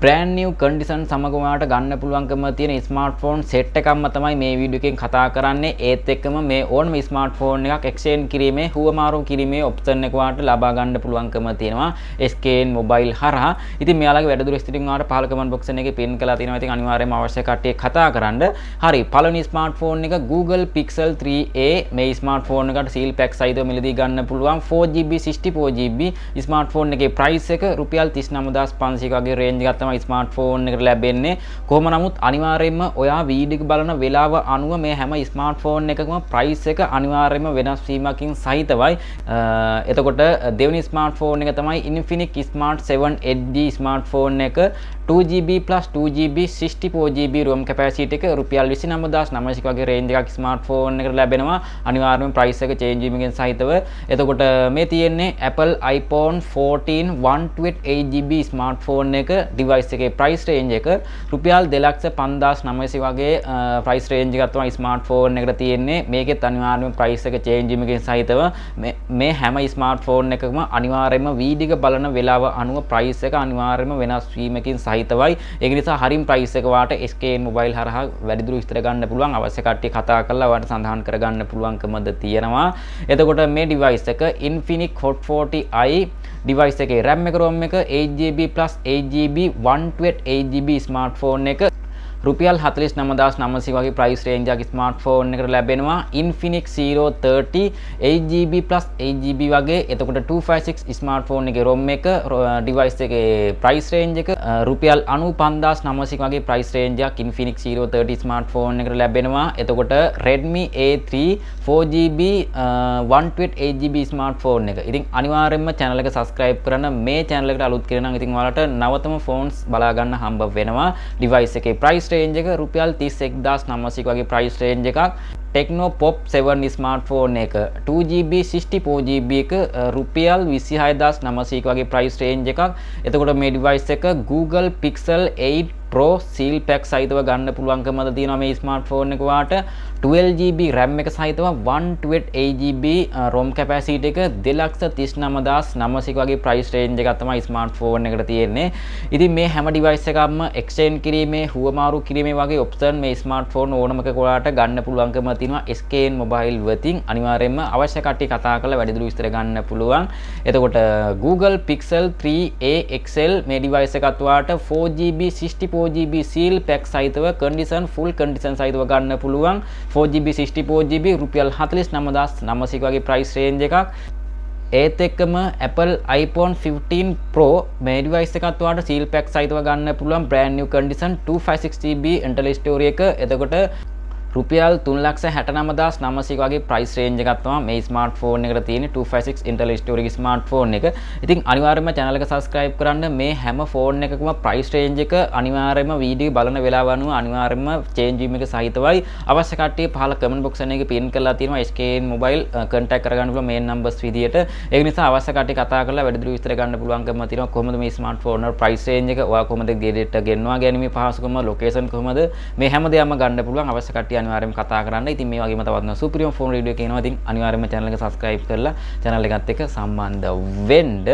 brand new condition සමග ඔයාලට ගන්න පුළුවන්කම තියෙන smartphone set එකක්ම තමයි මේ වීඩියෝ එකෙන් කතා කරන්නේ. ඒත් එක්කම මේ ඕනම smartphone එකක් exchange කිරීමේ හුවමාරු කිරීමේ option එක ඔයාලට ලබා ගන්න පුළුවන්කම තියෙනවා SKN mobile හරහා. ඉතින් මෙයාලගේ වැඩිදුර ස්ථිතිය ඔයාලට පහළ comment box එකේ pin කරලා තියෙනවා. ඉතින් අනිවාර්යයෙන්ම අවශ්‍ය කට්ටිය කතා කරන්න. හරි, පළවෙනි smartphone එක Google Pixel 3a. මේ smartphone එකට seal pack සහිතව මිලදී ගන්න පුළුවන් 4GB 64GB smartphone එකේ price එක රුපියල් 39500 වගේ range එකක් තමයි smartphone එකට ලැබෙන්නේ. කොහොම නමුත් අනිවාර්යයෙන්ම ඔයා වීඩියෝ එක බලන වෙලාව අනුව මේ හැම smartphone එකකම price එක අනිවාර්යයෙන්ම වෙනස් වීමකින් සහිතවයි. එතකොට දෙවෙනි smartphone එක තමයි Infinix Smart 7 HD smartphone එක 2GB plus 2GB 64GB ROM capacity එක රුපියල් 29900 වගේ range එකක් smartphone එකට ලැබෙනවා. අනිවාර්යයෙන්ම price එක change වීමකින් සහිතව. එතකොට මේ තියෙන්නේ Apple iPhone 14 128GB smartphone එක device එකේ price range එක රුපියල් 2,5900 වගේ price range එකක් තමයි smartphone එකට තියෙන්නේ. මේකෙත් අනිවාර්යයෙන්ම price එක change වීමකින් සහිතව මේ හැම smartphone එකකම අනිවාර්යයෙන්ම වීඩියෝ එක බලන වෙලාව අනුව price එක අනිවාර්යයෙන්ම වෙනස් වීමකින් සහිතවයි. ඒක නිසා හරිම price එක වාට SKN mobile හරහා වැඩිදුර විස්තර ගන්න පුළුවන්. අවශ්‍ය කට්ටිය කතා කරලා වාට සඳහන් කරගන්න පුළුවන්කමද තියෙනවා. එතකොට මේ device එක Infinix Hot 40i device එකේ RAM එක ROM එක 8GB plus 8GB 128GB smartphone එක රුපියල් 49900 වගේ price range එකක් smartphone එකට ලැබෙනවා. Infinix 030 8GB plus 8GB වගේ. එතකොට 256 smartphone එකේ ROM එක device එකේ price range එක රුපියල් 95900 වගේ price range එකක් Infinix 030 smartphone එකට ලැබෙනවා. එතකොට Redmi A3 4GB 128GB smartphone එක. ඉතින් අනිවාර්යයෙන්ම channel එක subscribe කරන්න. මේ channel එකට අලුත් කෙනෙක් නම් ඉතින් ඔයාලට නවතම phones බලා ගන්න හම්බ වෙනවා. device එකේ price range එක රුපියල් 31900 වගේ price range එකක්. Tecno Pop 7 smartphone එක 2GB 64GB එක රුපියල් 26900 වගේ price range එකක්. එතකොට මේ device එක Google Pixel 8 Pro seal pack සහිතව ගන්න පුළුවන්කමද තියෙනවා මේ smartphone එක වාට. 12GB RAM එක සහිතව 128GB ROM capacity එක 2,39,900 වගේ price range එකක් තමයි smartphone එකට තියෙන්නේ. ඉතින් මේ හැම device එකක්ම exchange කිරීමේ හුවමාරු කිරීමේ වගේ option මේ smartphone ඕනම එකක ඔයාලට ගන්න පුළුවන්කම තියෙනවා SKN mobile වතින්. අනිවාර්යයෙන්ම අවශ්‍ය කට්ටිය කතා කරලා වැඩිදුර විස්තර ගන්න පුළුවන්. එතකොට Google Pixel 3a XL මේ device එකත් ඔයාලට 4GB 64GB seal pack සහිතව full condition සහිතව ගන්න පුළුවන්. 4GB 64GB රුපියල් 49900 වගේ price range එකක්. ඒත් එක්කම Apple iPhone 15 Pro මේ device එකත් ඔයාලට seal pack සහිතව ගන්න පුළුවන්. brand new condition 256GB internal storage එක. එතකොට රුපියල් 3,69,900 වගේ price range එකක් තමයි මේ smartphone එකට තියෙන්නේ 256 internal storage smartphone එක. ඉතින් අනිවාර්යයෙන්ම channel එක subscribe කරන්න. මේ හැම phone එකකම price range එක අනිවාර්යයෙන්ම වීඩියෝ බලන වෙලාව අනුව අනිවාර්යයෙන්ම change වීම එක සහිතවයි. අවශ්‍ය කට්ටිය පහළ comment box එකේ pin කරලා තියෙනවා SKN mobile contact කරගන්න පුළුවන් main numbers විදියට. ඒක නිසා අවශ්‍ය කට්ටිය කතා කරලා වැඩිදුර විස්තර ගන්න පුළුවන්කම තියෙනවා. කොහොමද මේ smartphone වල price range එක, ඔයා කොහොමද ගෙඩේට ගෙන්වා ගැනීමේ පහසුකම, location කොහොමද, මේ හැම දෙයක්ම ගන්න පුළුවන්. අවශ්‍ය කට්ටිය අනිවාර්යයෙන්ම කතා කරන්න. ඉතින් මේ වගේම තවත් සුපිරිම ෆෝන් රේඩියෝ එක එනවා. ඉතින් අනිවාර්යයෙන්ම channel එක subscribe කරලා channel එකත් එක්ක සම්බන්ධ වෙන්න.